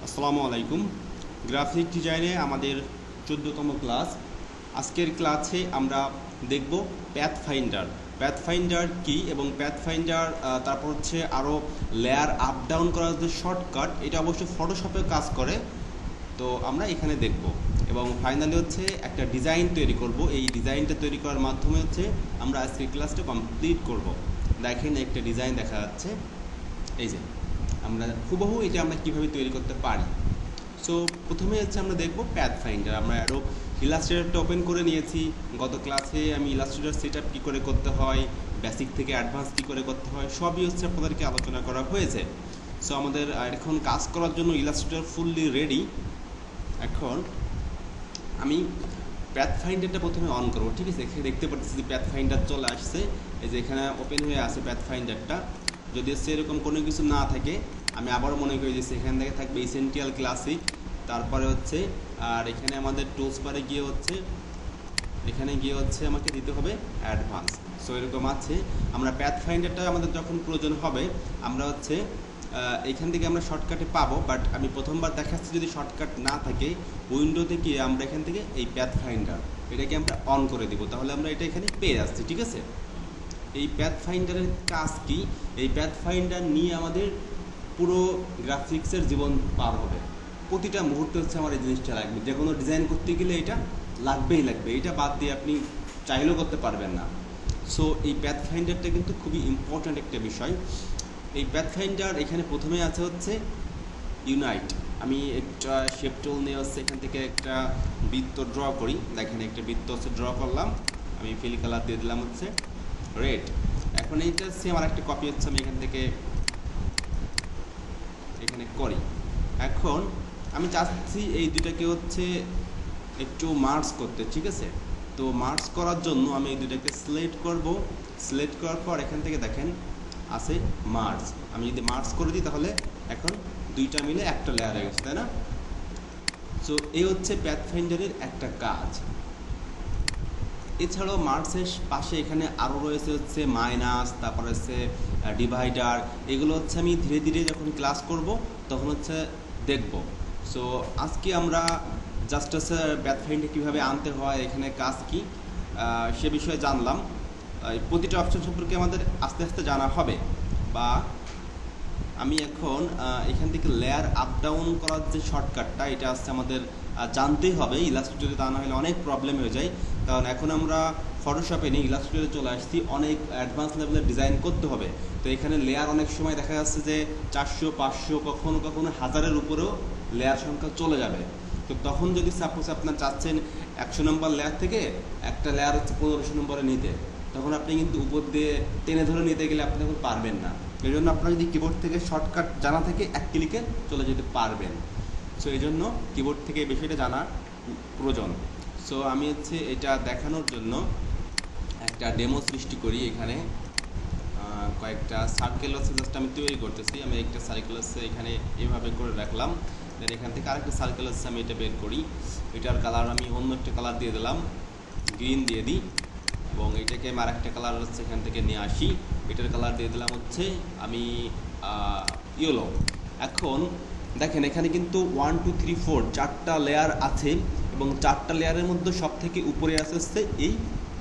আসসালামু আলাইকুম। গ্রাফিক ডিজাইনে আমাদের 14তম ক্লাস। আজকের ক্লাসে আমরা দেখব প্যাথফাইন্ডার কি এবং প্যাথফাইন্ডার তারপর হচ্ছে আরও লেয়ার আপ ডাউন করার যে শর্টকাট, এটা অবশ্যই ফটোশপে কাজ করে। তো আমরা এখানে দেখব এবং ফাইনালি হচ্ছে একটা ডিজাইন তৈরি করব। এই ডিজাইনটা তৈরি করার মাধ্যমে হচ্ছে আমরা আজকের ক্লাসটা কমপ্লিট করব। দেখেন একটা ডিজাইন দেখা যাচ্ছে, এই যে আমরা হুবহু এটা আমরা কীভাবে তৈরি করতে পারি। সো প্রথমে হচ্ছে আমরা দেখব প্যাথফাইন্ডার। আমরা আরও ইলাস্ট্রেটরটা ওপেন করে নিয়েছি। গত ক্লাসে আমি ইলাস্ট্রেটর সেট আপ কী করে করতে হয়, বেসিক থেকে অ্যাডভান্স কী করে করতে হয়, সবই হচ্ছে আপনাদেরকে আলোচনা করা হয়েছে। সো আমাদের এখন কাজ করার জন্য ইলাস্ট্রেটর ফুললি রেডি। এখন আমি প্যাথফাইন্ডারটা প্রথমে অন করবো, ঠিক আছে। এখানে দেখতে পাচ্ছি যে প্যাথফাইন্ডার চলে আসছে, এই যে এখানে ওপেন হয়ে আছে প্যাথফাইন্ডারটা। যদি হচ্ছে এরকম কোনো কিছু না থাকে, আমি আবারও মনে করি যে এখান থেকে থাকবে এসেনশিয়াল ক্লাসিক, তারপরে হচ্ছে আর এখানে আমাদের টুলস বারে গিয়ে হচ্ছে এখানে গিয়ে হচ্ছে আমাকে দিতে হবে অ্যাডভান্স। সো এরকম আছে। আমরা প্যাথফাইন্ডারটা আমাদের যখন প্রয়োজন হবে আমরা হচ্ছে এখান থেকে আমরা শর্টকাটে পাবো, বাট আমি প্রথমবার দেখাচ্ছি যদি শর্টকাট না থাকে উইন্ডোতে গিয়ে আমরা এখান থেকে এই প্যাথফাইন্ডার এটাকে আমরা অন করে দিব, তাহলে আমরা এটা এখানে পেয়ে যাচ্ছি, ঠিক আছে। এই প্যাথফাইন্ডারের কাজ কি? এই প্যাথফাইন্ডার নিয়ে আমাদের পুরো গ্রাফিক্সের জীবন পার হবে। প্রতিটা মুহূর্তে হচ্ছে আমার এই জিনিসটা লাগবে। যে কোনো ডিজাইন করতে গেলে এটা লাগবেই লাগবে, এটা বাদ দিয়ে আপনি চাইলেও করতে পারবেন না। সো এই প্যাথফাইন্ডারটা কিন্তু খুবই ইম্পর্ট্যান্ট একটা বিষয়। এই প্যাথফাইন্ডার এখানে প্রথমে আছে হচ্ছে ইউনাইট। আমি একটা শেপ টুল নিয়ে হচ্ছে এখান থেকে একটা বৃত্ত ড্র করি। দেখেন একটা বৃত্ত হচ্ছে ড্র করলাম, আমি ফিল কালার দিয়ে দিলাম হচ্ছে রেড। এখন এইটা হচ্ছে আমার একটা কপি হচ্ছে আমি এখান থেকে এখানে করি। এখন আমি চাচ্ছি এই দুটাকে হচ্ছে একটু মার্জ করতে, ঠিক আছে। তো মার্জ করার জন্য আমি এই দুটাকে সিলেক্ট করব। সিলেক্ট করার পর এখান থেকে দেখেন আছে মার্জ। আমি যদি মার্জ করে দিই তাহলে এখন দুইটা মিলে একটা লেয়ার হয়ে গেছে, তাই না? সো এই হচ্ছে প্যাথফাইন্ডারের একটা কাজ। এছাড়াও মার্কসের পাশে এখানে আরও রয়েছে হচ্ছে মাইনাস, তারপর হচ্ছে ডিভাইডার। এগুলো হচ্ছে আমি ধীরে ধীরে যখন ক্লাস করব তখন হচ্ছে দেখব। সো আজকে আমরা জাস্ট হচ্ছে প্যাথফাইন্ডার কীভাবে আনতে হয়, এখানে কাজ কি সে বিষয়ে জানলাম। প্রতিটা অপশন সম্পর্কে আমাদের আস্তে আস্তে জানা হবে। বা আমি এখন এখান থেকে লেয়ার আপ ডাউন করার যে শর্টকাটটা, এটা আসছে আমাদের জানতেই হবে। ইলাস্ট্রেটরে তা না হলে অনেক প্রবলেম হয়ে যায়, কারণ এখন আমরা ফটোশপে নিয়ে ইলাস্ট্রেটরে চলে আসছি, অনেক অ্যাডভান্স লেভেলের ডিজাইন করতে হবে। তো এখানে লেয়ার অনেক সময় দেখা যাচ্ছে যে 400, 500, কখনো কখনো 1000-এর উপরেও লেয়ার সংখ্যা চলে যাবে। তো তখন যদি সাপোজ আপনার চাচ্ছেন 100 নম্বর লেয়ার থেকে একটা লেয়ার হচ্ছে 1500 নম্বরে নিতে, তখন আপনি কিন্তু উপর দিয়ে টেনে ধরে নিতে গেলে আপনি তখন পারবেন না। এই জন্য আপনার যদি কিবোর্ড থেকে শর্টকাট জানা থাকে এক ক্লিকে চলে যেতে পারবেন। সো এই জন্য কিবোর্ড থেকে এই বিষয়টা জানার প্রয়োজন। সো আমি হচ্ছে এটা দেখানোর জন্য একটা ডেমো সৃষ্টি করি। এখানে কয়েকটা সার্কেল হচ্ছে জাস্ট আমি তৈরি করতেছি। আমি একটা সার্কেল হচ্ছে এখানে এভাবে করে রাখলাম, দেন এখান থেকে আরেকটা সার্কেল হচ্ছে আমি এটা বের করি। এটার কালার আমি অন্য একটা কালার দিয়ে দিলাম, গ্রিন দিয়ে দিই, এবং এটাকে আমি আরেকটা কালার হচ্ছে এখান থেকে নিয়ে আসি। এটার কালার দিয়ে দিলাম হচ্ছে আমি ইয়েলো। এখন দেখেন এখানে কিন্তু 1, 2, 3, 4 4টা লেয়ার আছে, এবং 4টা লেয়ারের মধ্যে সব থেকে উপরে আসছে এই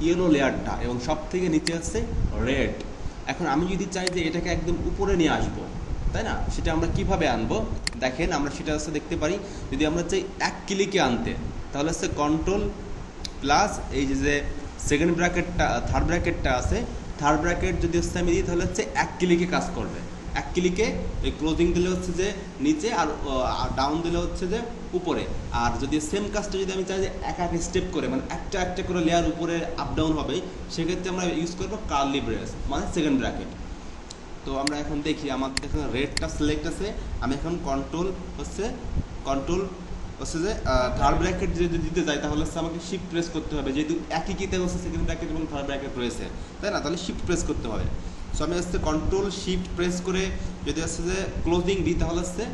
ইয়েলো লেয়ারটা, এবং সব থেকে নিচে আসছে রেড। এখন আমি যদি চাই যে এটাকে একদম উপরে নিয়ে আসবো, তাই না, সেটা আমরা কিভাবে আনবো দেখেন। আমরা সেটা হচ্ছে দেখতে পারি। যদি আমরা চাই এক ক্লিকে আনতে, তাহলে হচ্ছে কন্ট্রোল প্লাস এই যে সেকেন্ড ব্র্যাকেটটা, থার্ড ব্র্যাকেটটা আছে, থার্ড ব্র্যাকেট যদি হচ্ছে আমি দিই তাহলে হচ্ছে এক ক্লিকে কাজ করবে। এক ক্লিকে এই ক্লোজিং দিলে হচ্ছে যে নিচে, আর ডাউন দিলে হচ্ছে যে উপরে। আর যদি সেম কাজটা যদি আমি চাই যে এক এক স্টেপ করে, মানে একটা একটা করে লেয়ার উপরে আপ ডাউন হবে, সেক্ষেত্রে আমরা ইউজ করবো কার্লি ব্রেস, মানে সেকেন্ড ব্র্যাকেট। তো আমরা এখন দেখি আমাদের এখানে রেডটা সিলেক্ট আছে। আমি এখন কন্ট্রোল হচ্ছে যে থার্ড ব্র্যাকেট যদি দিতে যাই তাহলে হচ্ছে আমাকে শিফট প্রেস করতে হবে, যেহেতু একই কিতে হচ্ছে সেকেন্ড ব্র্যাকেট এবং থার্ড ব্র্যাকেট রয়েছে, তাই না, তাহলে শিফট প্রেস করতে হবে। সো আমি হচ্ছে কন্ট্রোল শিফট প্রেস করে যদি হচ্ছে যে ক্লোজিং দিই তাহলে হচ্ছে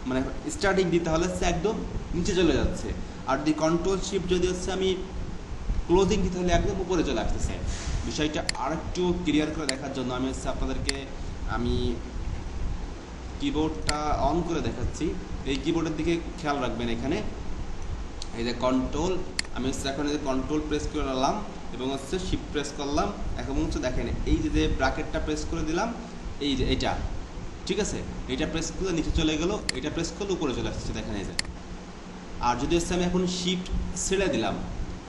মানে স্টার্টিং দিই তাহলে হচ্ছে একদম নিচে চলে যাচ্ছে। আর যদি কন্ট্রোল শিফট যদি হচ্ছে আমি ক্লোজিং দিই তাহলে একদম উপরে চলে আসতেছে। বিষয়টা আরেকটু ক্লিয়ার করে দেখার জন্য আমি হচ্ছে আপনাদেরকে আমি কিবোর্ডটা অন করে দেখাচ্ছি। এই কিবোর্ডের দিকে খেয়াল রাখবেন। এখানে এই যে কন্ট্রোল, আমি হচ্ছে এখন এই যে কন্ট্রোল প্রেস করে নিলাম এবং হচ্ছে শিফট প্রেস করলাম। এখন হচ্ছে দেখেন এই যে ব্র্যাকেটটা প্রেস করে দিলাম, এই যে এটা, ঠিক আছে, এটা প্রেস করলে নিচে চলে গেল, এটা প্রেস করলে উপরে চলে আসছে, দেখেন এই যে। আর যদি হচ্ছে আমি এখন শিফট ছেড়ে দিলাম,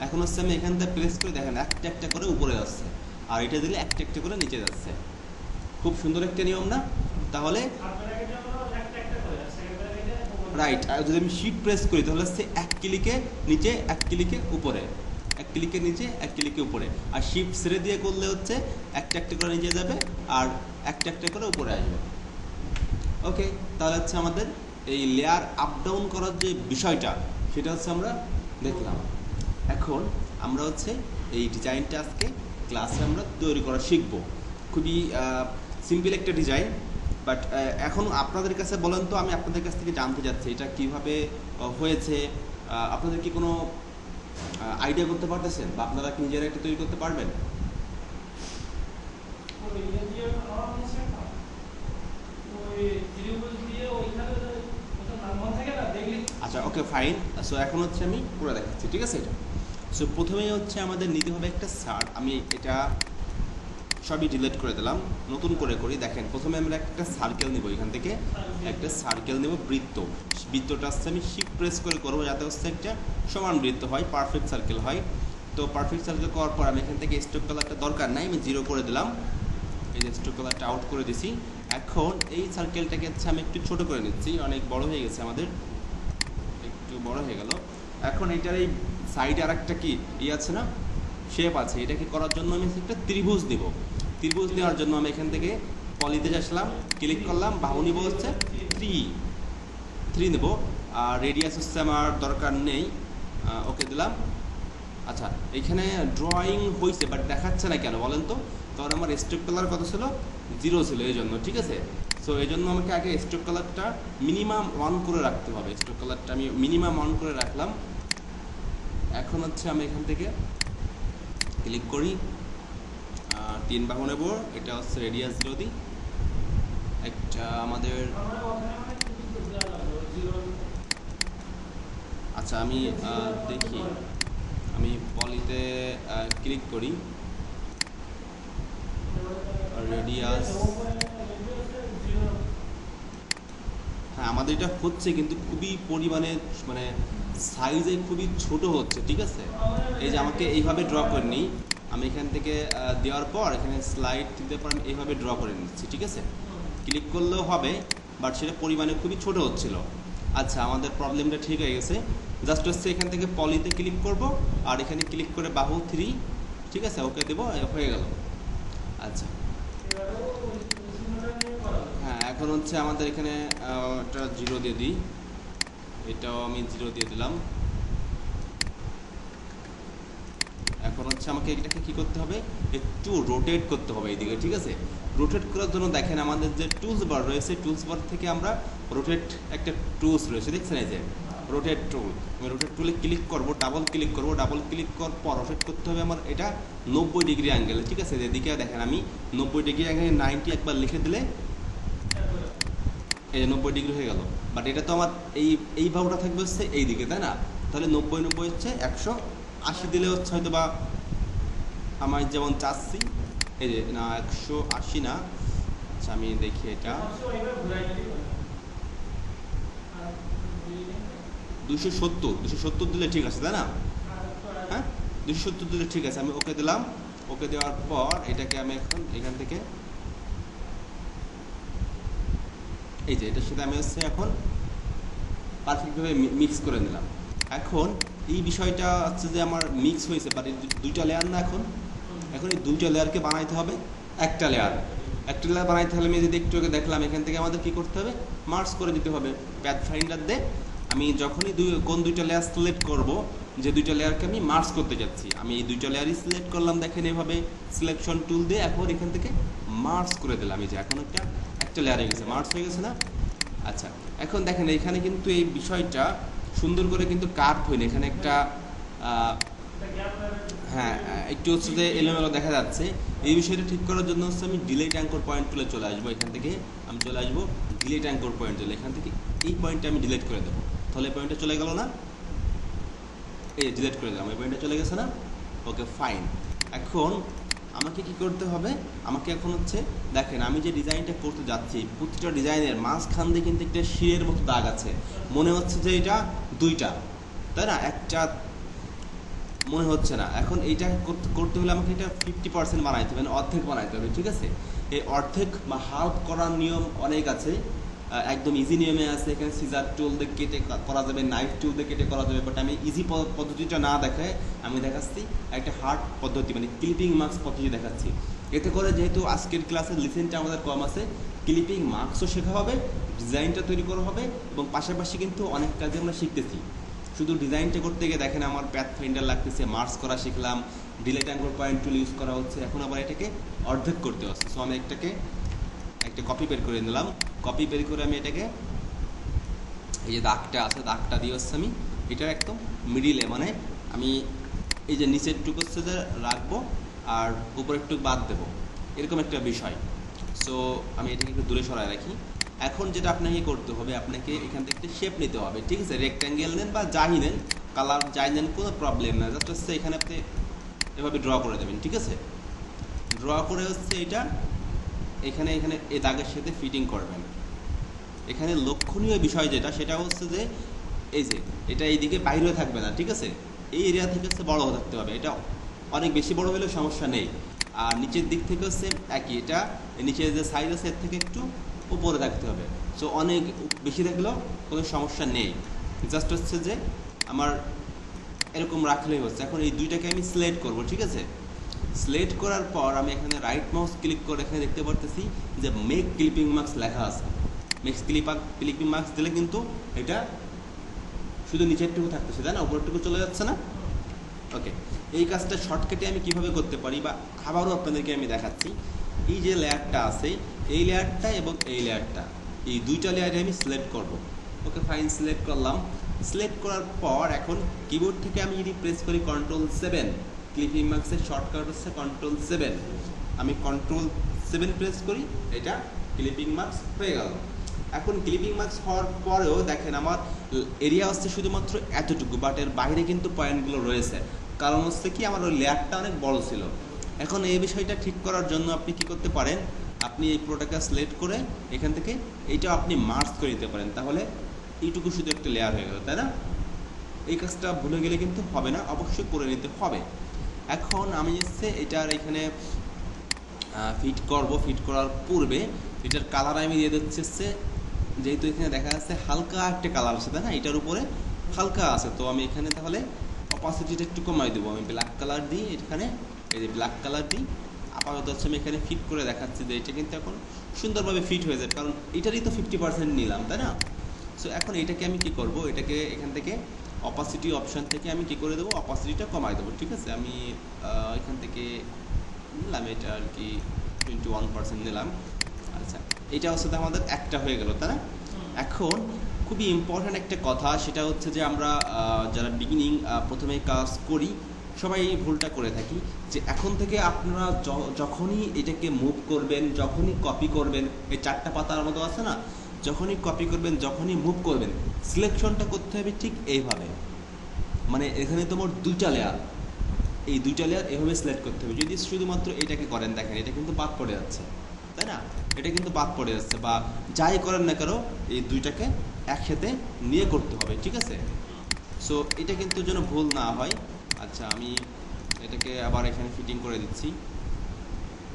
এখন হচ্ছে আমি এখান থেকে প্রেস করে দেখেন একটা একটা করে উপরে যাচ্ছে, আর এটা দিলে একটা একটা করে নিচে যাচ্ছে। খুব সুন্দর একটা নিয়ম না? তাহলে রাইট। আর যদি আমি শিফট প্রেস করি তাহলে হচ্ছে এক ক্লিকে নিচে, এক ক্লিকে উপরে, এক ক্লিকে নিচে, এক ক্লিকে উপরে। আর শিফট ছেড়ে দিয়ে করলে হচ্ছে একটা একটা করে নিচে যাবে আর একটা একটা করে উপরে আসবে। ওকে, তাহলে হচ্ছে আমাদের এই লেয়ার আপ ডাউন করার যে বিষয়টা, সেটা হচ্ছে আমরা দেখলাম। এখন আমরা হচ্ছে এই ডিজাইনটা আজকে ক্লাসে আমরা তৈরি করা শিখব। খুবই সিম্পল একটা ডিজাইন, বাট এখন আপনাদের কাছে বলেন তো, আমি আপনাদের কাছ থেকে জানতে চাচ্ছি এটা কিভাবে হয়েছে। আপনাদের কি কোনো আইডিয়া করতে পারতেছেন, বা আপনারা কি নিজেরা একটা তৈরি করতে পারবেন? আচ্ছা, ওকে, ফাইন। সো এখন হচ্ছে আমি পুরো দেখাচ্ছি, ঠিক আছে? এটা সো প্রথমেই হচ্ছে আমাদের নিতে হবে একটা সার্ট। আমি এটা সবই ডিলিট করে দিলাম, নতুন করে করি। দেখেন প্রথমে আমরা একটা সার্কেল নিব, এখান থেকে একটা সার্কেল নেব, বৃত্তটা হচ্ছে আমি শিফট প্রেস করে করবো যাতে হচ্ছে একটা সমান বৃত্ত হয়, পারফেক্ট সার্কেল হয়। তো পারফেক্ট সার্কেল করার পর আমি এখান থেকে স্ট্রোক কালারটা দরকার নাই, আমি 0 করে দিলাম। এই যে স্ট্রোক কালারটা আউট করে দিছি। এখন এই সার্কেলটাকে হচ্ছে আমি একটু ছোট করে নিচ্ছি, অনেক বড় হয়ে গেছে আমাদের, একটু বড় হয়ে গেল। এখন এটার এই সাইডে আর একটা কি আছে না, শেপ আছে। এটাকে করার জন্য আমি একটা ত্রিভুজ দেব। ত্রিভুজ নেওয়ার জন্য আমি এখান থেকে পলিতে আসলাম, ক্লিক করলাম, বাহু নিব হচ্ছে 3 নেব। আর রেডিয়াস হচ্ছে আমার দরকার নেই, ওকে দিলাম। আচ্ছা, এখানে ড্রয়িং হয়েছে বাট দেখাচ্ছে না কেন বলেন তো? কারণ আমার স্ট্রোক কালার কত ছিল? 0 ছিল, এই জন্য, ঠিক আছে? সো এই জন্য আমাকে আগে স্ট্রোক কালারটা মিনিমাম 1 করে রাখতে হবে। স্ট্রোক কালারটা আমি মিনিমাম 1 করে রাখলাম। এখন হচ্ছে আমি এখান থেকে ক্লিক করি, 3 বাহু নেব। এটা হচ্ছে রেডিয়াস 0 দিই। একটা আমাদের, আচ্ছা আমি দেখি, আমি পলিতে ক্লিক করি, রেডিয়াস, হ্যাঁ আমাদের এটা হচ্ছে, কিন্তু খুবই পরিমাণে মানে সাইজে খুবই ছোট হচ্ছে, ঠিক আছে? এই যে আমাকে এইভাবে ড্র করে নিই, আমি এখান থেকে দেওয়ার পর এখানে স্লাইড দিতে পর আমি এইভাবে ড্র করে নিচ্ছি, ঠিক আছে? ক্লিক করলেও হবে, বাট সেটা পরিমাণে খুবই ছোট হচ্ছিল। আচ্ছা, আমাদের প্রবলেমটা ঠিক হয়ে গেছে। জাস্ট হচ্ছে এখান থেকে পলিতে ক্লিক করব, আর এখানে ক্লিক করে বাহু 3, ঠিক আছে, ওকে দেবো, হয়ে গেল। আচ্ছা, হ্যাঁ এখন হচ্ছে আমাদের এখানে একটা 0 দিয়ে দিই, এটাও আমি 0 দিয়ে দিলাম। এখন হচ্ছে আমাকে এটাকে কি করতে হবে, একটু রোটেট করতে হবে এইদিকে, ঠিক আছে? রোটেট করার জন্য দেখেন আমাদের যে টুলস বার রয়েছে, টুলস বার থেকে আমরা রোটেট একটা টুলস রয়েছে, দেখছেন এই যে রোটেট টুল। আমি রোটেট টুলে ক্লিক করব, ডাবল ক্লিক করব, ডাবল ক্লিক করার পর রোটেট করতে হবে আমার এটা 90 ডিগ্রি অ্যাঙ্গেলে, ঠিক আছে? যেদিকে দেখেন আমি 90 ডিগ্রি অ্যাঙ্গেলে 90 একবার লিখে দিলে এই যে 90 ডিগ্রি হয়ে গেল। বাট এটা তো আমার এই বাহুটা থাকবে হচ্ছে এই দিকে, তাই না? তাহলে 90 হচ্ছে 180 দিলে হচ্ছে হয়তো বা আমার যেমন চাচ্ছি, এই যে না 180 না, আচ্ছা আমি দেখি এটা 270 দিলে ঠিক আছে, তাই না? হ্যাঁ 270 দিলে ঠিক আছে। আমি ওকে দিলাম, ওকে দেওয়ার পর এটাকে আমি এখন এখান থেকে এই যে এটার সাথে আমি হচ্ছে এখন পারফেক্টভাবে মিক্স করে নিলাম। এখন এই বিষয়টা হচ্ছে যে আমার মিক্স হয়েছে, বাট এই 2টা লেয়ার না, এখন এই 2টা লেয়ারকে বানাইতে হবে একটা লেয়ার বানাইতে হলে আমি যদি একটু দেখলাম এখান থেকে আমাদের কি করতে হবে, মার্জ করে দিতে হবে। প্যাথ ফাইন্ডার দিয়ে আমি যখনই কোন 2টা লেয়ার সিলেক্ট করব, যে 2টা লেয়ারকে আমি মার্জ করতে যাচ্ছি, আমি এই 2টা লেয়ারই সিলেক্ট করলাম, দেখেন এভাবে সিলেকশন টুল দিয়ে এখন এখান থেকে মার্জ করে দিলাম। এই যে এখন একটা লেয়ার হয়ে গেছে, মার্জ হয়ে গেছে না? আচ্ছা, এখন দেখেন এখানে কিন্তু এই বিষয়টা সুন্দর করে কিন্তু কাট হয়নি, এখানে একটা হ্যাঁ একটু হচ্ছে যে এলোমেলো দেখা যাচ্ছে। এই বিষয়টা ঠিক করার জন্য হচ্ছে আমি ডিলেট অ্যাঙ্কর পয়েন্ট টুলে চলে আসবো। এখান থেকে আমি চলে আসবো ডিলেট অ্যাঙ্কর পয়েন্ট টুলে। এখান থেকে এই পয়েন্টটা আমি ডিলেট করে দেবো। তাহলে এই পয়েন্টটা চলে গেল না? এই ডিলেট করে দিলাম, এই পয়েন্টটা চলে গেছে না? Okay fine. এখন আমাকে কি করতে হবে? আমাকে এখন হচ্ছে দেখেন আমি যে ডিজাইনটা করতে যাচ্ছি প্রতিটা ডিজাইনের মাঝখান দিয়ে কিন্তু একটা শিরের মতো দাগ আছে। মনে হচ্ছে যে এটা দুইটা, তাই না? একটা মনে হচ্ছে না। এখন এইটা করতে হলে আমাকে এটা 50% বানাইতে হবে, মানে অর্ধেক বানাইতে হবে, ঠিক আছে? এই অর্ধেক বা হাফ করার নিয়ম অনেক আছে, একদম ইজি নিয়মে আছে। এখানে সিজার টুল দিয়ে কেটে করা যাবে, নাইফ টুল দিয়ে কেটে করা যাবে, বাট আমি ইজি পদ্ধতিটা না দেখায় আমি দেখাচ্ছি একটা হার্ড পদ্ধতি, মানে ক্লিপিং মার্কস পদ্ধতি দেখাচ্ছি। এতে করে যেহেতু আজকের ক্লাসের লিসেনটা আমাদের কম আছে, ক্লিপিং মার্কসও শেখা হবে, ডিজাইনটা তৈরি করা হবে, এবং পাশাপাশি কিন্তু অনেক কাজে আমরা শিখতেছি। শুধু ডিজাইনটা করতে গিয়ে দেখেন আমার প্যাথ ফাইন্ডার লাগতেছে, মার্কস করা শিখলাম, delete anchor point tool use করা হচ্ছে, এখন আবার এটাকে অর্ধেক করতে হচ্ছে। সো আমি একটা কপি বের করে নিলাম। কপি বের করে আমি এটাকে এই যে দাগটা আছে দাগটা দিয়ে হচ্ছে আমি এটার একদম মিডিলে, মানে আমি এই যে নিচের টুকু হচ্ছে যে রাখবো আর উপরের টুকু বাদ দেবো, এরকম একটা বিষয়। সো আমি এটাকে একটু দূরে সরায় রাখি। এখন যেটা আপনাকে করতে হবে, আপনাকে এখান থেকে একটা শেপ নিতে হবে, ঠিক আছে? রেক্ট্যাঙ্গেল নেন বা যাই নেন, কালার যাই নেন, কোনো প্রবলেম না। জাস্ট হচ্ছে এখানে আপনি এভাবে ড্র করে দেবেন, ঠিক আছে? ড্র করে হচ্ছে এটা এখানে এই দাগের সাথে ফিটিং করবেন। এখানে লক্ষণীয় বিষয় যেটা সেটা হচ্ছে যে এই যে এটা এইদিকে বাইরে থাকবে না, ঠিক আছে? এই এরিয়া থেকে হচ্ছে বড় থাকতে হবে। এটা অনেক বেশি বড় হলেও সমস্যা নেই। আর নিচের দিক থেকে হচ্ছে একই, এটা নিচের যে সাইড আছে এর থেকে একটু উপরে থাকতে হবে। সো অনেক বেশি থাকলেও কোনো সমস্যা নেই, জাস্ট হচ্ছে যে আমার এরকম রাখলেই হচ্ছে। এখন এই দুইটাকে আমি সিলেক্ট করব, ঠিক আছে? সিলেক্ট করার পর আমি এখানে রাইট মাউস ক্লিক করে এখানে দেখতে পারতেছি যে মেক ক্লিপিং মার্কস লেখা আছে। মেক ক্লিপিং মার্কস দিলে কিন্তু এটা শুধু নিচেরটুকু থাকতেছে, তাই না? উপরেরটুকু চলে যাচ্ছে না। ওকে, এই কাজটা শর্টকাটে আমি কিভাবে করতে পারি বা আবারও আপনাদেরকে আমি দেখাচ্ছি। এই যে লেয়ারটা আছে, এই লেয়ারটা এবং এই লেয়ারটা, এই দুইটা লেয়ারে আমি সিলেক্ট করব। ওকে ফাইন, সিলেক্ট করলাম। সিলেক্ট করার পর এখন কিবোর্ড থেকে আমি যদি প্রেস করি Ctrl+7, ক্লিপিং মার্কসের শর্টকাট হচ্ছে Ctrl+7, আমি Ctrl+7 প্রেস করি, এটা ক্লিপিং মার্কস হয়ে গেল। এখন ক্লিপিং মার্কস হওয়ার পরেও দেখেন আমার এরিয়া হচ্ছে শুধুমাত্র এতটুকু, বাট এর বাইরে কিন্তু পয়েন্টগুলো রয়েছে। কারণ হচ্ছে কি, আমার ওই লেয়ারটা অনেক বড় ছিল। এখন এই বিষয়টা ঠিক করার জন্য আপনি কি করতে পারেন, আপনি এই প্রোডাক্টটা সিলেক্ট করে এখান থেকে এইটাও আপনি মার্জ করে দিতে পারেন, তাহলে এইটুকু শুধু একটা লেয়ার হয়ে গেল, তাই না? এই কাজটা ভুলে গেলে কিন্তু হবে না, অবশ্যই করে নিতে হবে। এখন আমি হচ্ছে এটার এখানে ফিট করব। ফিট করার পূর্বে এটার কালার আমি দিয়ে দিচ্ছি হচ্ছে, যেহেতু এখানে দেখা যাচ্ছে হালকা একটা কালার আছে, তাই না? এটার উপরে হালকা আছে, তো আমি এখানে তাহলে অপাসিটিটা একটু কমাই দেবো। আমি ব্ল্যাক কালার দিই, এখানে এই যে ব্ল্যাক কালার দিই। আপাতত হচ্ছে আমি এখানে ফিট করে দেখাচ্ছি যে এটা কিন্তু এখন সুন্দরভাবে ফিট হয়ে যায়, কারণ এটারই তো 50% নিলাম, তাই না? সো এখন এটাকে আমি কি করব, এটাকে এখান থেকে অপাসিটি অপশান থেকে আমি কি করে দেবো, অপাসিটিটা কমাই দেবো, ঠিক আছে? আমি এখান থেকে নিলাম এটা আর কি 21% নিলাম। আচ্ছা, এটা হচ্ছে তো আমাদের একটা হয়ে গেল, তাই না? এখন খুবই ইম্পর্ট্যান্ট একটা কথা, সেটা হচ্ছে যে আমরা যারা বিগিনিং প্রথমে কাজ করি সবাই এই ভুলটা করে থাকি, যে এখন থেকে আপনারা যখনই এটাকে মুভ করবেন, যখনই কপি করবেন, এই চারটা পাতার মতো আছে না, যখনই কপি করবেন, যখনই মুভ করবেন, সিলেকশনটা করতে হবে ঠিক এইভাবে। মানে এখানে তোমার দুইটা লেয়ার, এই দুইটা লেয়ার এভাবে সিলেক্ট করতে হবে। যদি শুধুমাত্র এটাকে করেন, দেখেন এটা কিন্তু বাদ পড়ে যাচ্ছে, তাই না? এটা কিন্তু বাদ পড়ে যাচ্ছে, বা যাই করেন না কেন এই দুইটাকে একসাথে নিয়ে করতে হবে, ঠিক আছে? সো এটা কিন্তু যেন ভুল না হয়। আচ্ছা, আমি এটাকে আবার এখানে ফিটিং করে দিচ্ছি,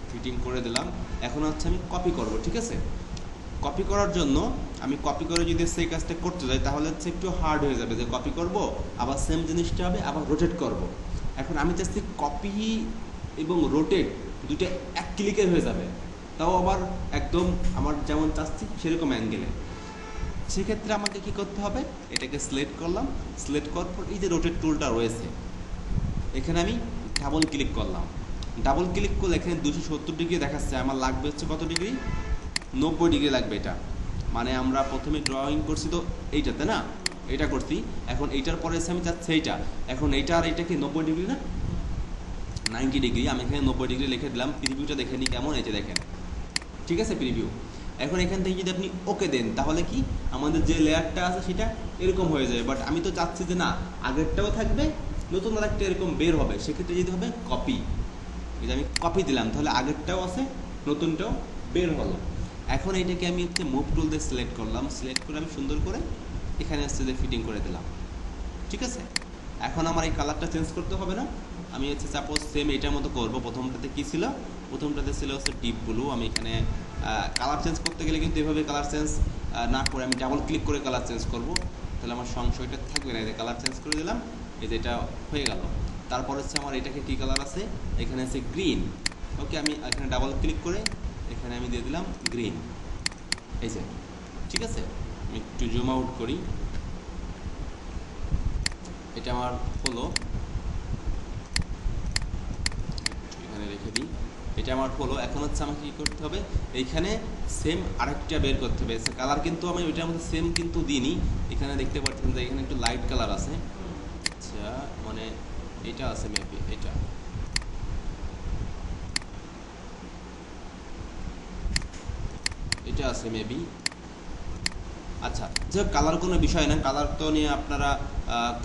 ফিটিং করে দিলাম। এখন হচ্ছে আমি কপি করব, ঠিক আছে? কপি করার জন্য আমি কপি করে যদি সেই কাজটা করতে যাই তাহলে হচ্ছে একটু হার্ড হয়ে যাবে, যে কপি করব আবার সেম জিনিসটা হবে, আবার রোটেট করব। এখন আমি চাচ্ছি কপি এবং রোটেট দুটো এক ক্লিকের হয়ে যাবে, তাও আবার একদম আমার যেমন চাচ্ছি সেরকম অ্যাঙ্গেলে। সেক্ষেত্রে আমাকে কি করতে হবে, এটাকে সিলেক্ট করলাম। সিলেক্ট করার পর এই যে রোটেট টুলটা রয়েছে, এখানে আমি ডাবল ক্লিক করলাম। ডাবল ক্লিক করলে এখানে 270 ডিগ্রি দেখাচ্ছে, আমার লাগবে হচ্ছে কত ডিগ্রি, 90 ডিগ্রি লাগবে। এটা মানে আমরা প্রথমে ড্রয়িং করছি তো এইটাতে না, এটা করছি। এখন এইটার পরে আমি চাচ্ছি এইটা, এখন এইটা আর এইটা কি 90 ডিগ্রি না? 90 ডিগ্রি, আমি এখানে 90 ডিগ্রি লিখে দিলাম। প্রিভিউটা দেখে নিই কেমন, এই যে দেখেন, ঠিক আছে প্রিভিউ। এখন এখান থেকে যদি আপনি ওকে দেন তাহলে কি আমাদের যে লেয়ারটা আছে সেটা এরকম হয়ে যাবে। বাট আমি তো চাচ্ছি যে না, আগেরটাও থাকবে, নতুন আর একটা এরকম বের হবে, সেক্ষেত্রে যদি হবে কপি। এই যে আমি কপি দিলাম, তাহলে আগেরটাও আছে, নতুনটাও বের হলো। এখন এইটাকে আমি হচ্ছে মুভ টুল দিয়ে সিলেক্ট করলাম, সিলেক্ট করে আমি সুন্দর করে এখানে হচ্ছে যে ফিটিং করে দিলাম, ঠিক আছে। এখন আমার এই কালারটা চেঞ্জ করতে হবে না, আমি হচ্ছে সাপোজ সেম এটার মতো করবো। প্রথমটাতে কী ছিল, প্রথমটাতে ছিল হচ্ছে ডিপ ব্লু। আমি এখানে কালার চেঞ্জ করতে গেলে কিন্তু এভাবে কালার চেঞ্জ না করে আমি ডাবল ক্লিক করে কালার চেঞ্জ করব, তাহলে আমার সংশয়টা থাকবে না। এই যে কালার চেঞ্জ করে দিলাম, এই যে এটা হয়ে গেল। তারপর হচ্ছে আমার এটাকে কী কালার আছে, এখানে আছে গ্রিন। ওকে, আমি এখানে ডাবল ক্লিক করে এখানে আমি দিয়ে দিলাম গ্রিন, এই যে, ঠিক আছে। আমি একটু জুম আউট করি, এটা আমার হলো, এখানে রেখে দিই, এটা আমার হলো। এখন হচ্ছে আমাকে কী করতে হবে, এইখানে সেম আরেকটা বের করতে হবে। কালার কিন্তু আমি ওইটার মধ্যে সেম কিন্তু দিইনি, এখানে দেখতে পাচ্ছেন যে এখানে একটু লাইট কালার আছে। আচ্ছা, মানে এটা আছে মেবি, এটা আছে মেবি। আচ্ছা, যে কালার কোনো বিষয় না, কালার তো নিয়ে আপনারা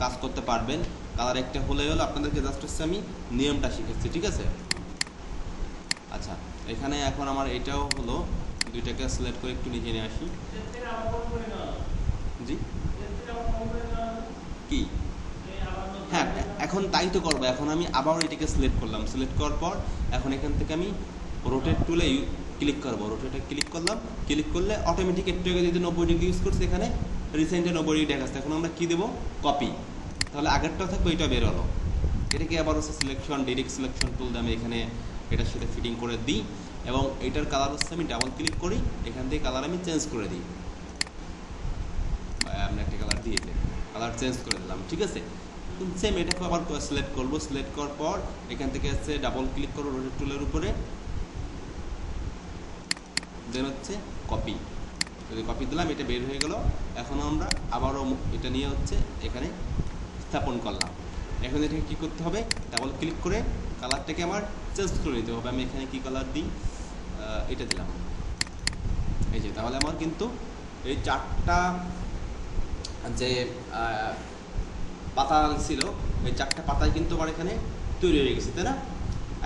কাজ করতে পারবেন। কালার একটা হলেই হলো, আপনাদেরকে জাস্ট হচ্ছে আমি নিয়মটা শিখেছি, ঠিক আছে। আচ্ছা, এখানে এখন আমার এটাও হলো, দুইটাকে সিলেক্ট করে একটু নিচে নিয়ে আসি। জি কি, হ্যাঁ এখন তাই তো করবো। এখন আমি আবার এটাকে সিলেক্ট করলাম, সিলেক্ট করার পর এখন এখান থেকে আমি রোটেট টুলে ক্লিক করবো। রোটেটে ক্লিক করলাম, ক্লিক করলে অটোমেটিক একটু আগে যদি 90 ডিগ্রি ইউজ করছি, এখানে রিসেন্টে 90 ডিগ্রি দেখাচ্ছে। এখন আমরা কী দেবো, কপি, তাহলে আগেরটাও থাকবে, এটা বের হলো। এটাকে আবার হচ্ছে সিলেকশন, ডিরেক্ট সিলেকশন টুল দিয়ে আমি এখানে এটার সাথে ফিটিং করে দিই, এবং এটার কালার হচ্ছে আমি ডাবল ক্লিক করি, এখান থেকে কালার আমি চেঞ্জ করে দিই। আমি একটা কালার দিয়ে দিই, কালার চেঞ্জ করে দিলাম, ঠিক আছে। সেম এটাকে আবার সিলেক্ট করবো, সিলেক্ট করার পর এখান থেকে হচ্ছে ডাবল ক্লিক করবো রোটেট টুলের উপরে, দেন হচ্ছে কপি, যদি কপি দিলাম এটা বের হয়ে গেল। এখন আমরা আবারও এটা নিয়ে হচ্ছে এখানে স্থাপন করলাম। এখন এটাকে কী করতে হবে, ডাবল ক্লিক করে কালারটাকে আমার চেঞ্জ করে নিতে হবে। আমি এখানে কি কালার দিই, এটা দিলাম, এই যে, তাহলে আমার কিন্তু এই চারটা যে পাতা ছিল, ওই চারটা পাতায় কিন্তু আমার এখানে তৈরি হয়ে গেছে, তাই না।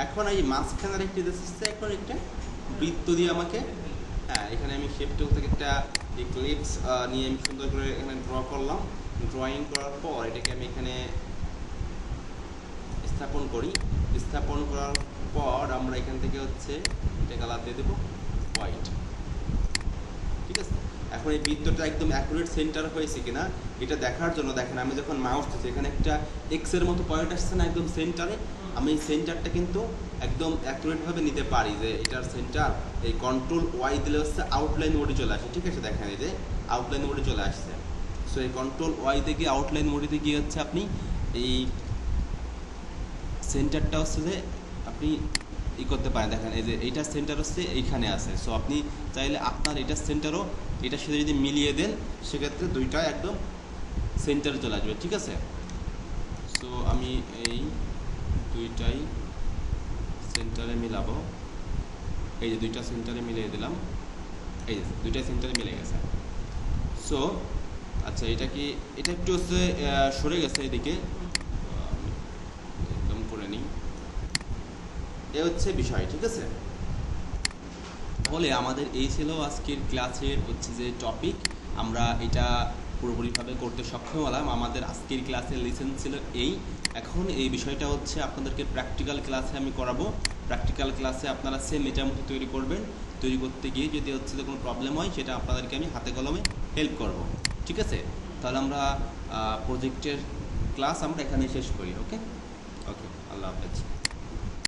এখন এই মাঝখানের একটি দেখছে, এখন একটা বৃত্ত দিয়ে আমাকে, হ্যাঁ এখানে আমি শেপ টুল থেকে একটা ক্লিপস নিয়ে আমি সুন্দর করে এখানে ড্র করলাম। ড্রয়িং করার পর এটাকে আমি এখানে স্থাপন করি। স্থাপন করার পর আমরা এখান থেকে হচ্ছে এটা কালার দিয়ে দেবো হোয়াইট, ঠিক আছে। এখন এই বৃত্তটা একদম অ্যাকুরেট সেন্টার হয়েছে কিনা এটা দেখার জন্য দেখেন, আমি যখন মাউস দিচ্ছি এখানে একটা এক্সের মতো পয়েন্ট আসছে না একদম সেন্টারে, আমি এই সেন্টারটা কিন্তু একদম অ্যাকুরেটভাবে নিতে পারি যে এটার সেন্টার। এই কন্ট্রোল ওয়াই দিলে হচ্ছে আউটলাইন মোডে চলে আসে, ঠিক আছে। দেখেন এই যে আউটলাইন মোডে চলে আসছে। সো এই কন্ট্রোল ওয়াই থেকে আউটলাইন মোডে গিয়ে হচ্ছে আপনি এই সেন্টারটা হচ্ছে যে আপনি ই করতে পারেন। দেখেন এই যে এইটার সেন্টার হচ্ছে এইখানে আছে। সো আপনি চাইলে আপনার এটার সেন্টারও এটার সাথে যদি মিলিয়ে দেন, সেক্ষেত্রে দুইটা একদম সেন্টারে চলে আসবে, ঠিক আছে। সো আমি এই দুইটাই সেন্টারে মিলাবো, এই যে দুইটা সেন্টারে মিলিয়ে দিলাম, এই যে দুইটা সেন্টারে মিলে গেছে। সো আচ্ছা, এটা কি, এটা একটু হচ্ছে সরে গেছে এদিকে, একদম করে নিই, এ হচ্ছে বিষয়, ঠিক আছে। তাহলে আমাদের এই ছিল আজকের ক্লাসের হচ্ছে যে টপিক, আমরা এটা পুরোপুরিভাবে করতে সক্ষম হলাম। আমাদের আজকের ক্লাসের লেসন ছিল এই। এখন এই বিষয়টা হচ্ছে আপনাদেরকে প্র্যাকটিক্যাল ক্লাসে আমি করাবো। প্র্যাকটিক্যাল ক্লাসে আপনারা সেম এটার মতো তৈরি করবেন। তৈরি করতে গিয়ে যদি হচ্ছে যে কোনো প্রবলেম হয়, সেটা আপনাদেরকে আমি হাতে কলমে হেল্প করব, ঠিক আছে। তাহলে আমরা প্রজেক্টের ক্লাস আমরা এখানে শেষ করি। ওকে, আল্লাহ হাফেজ।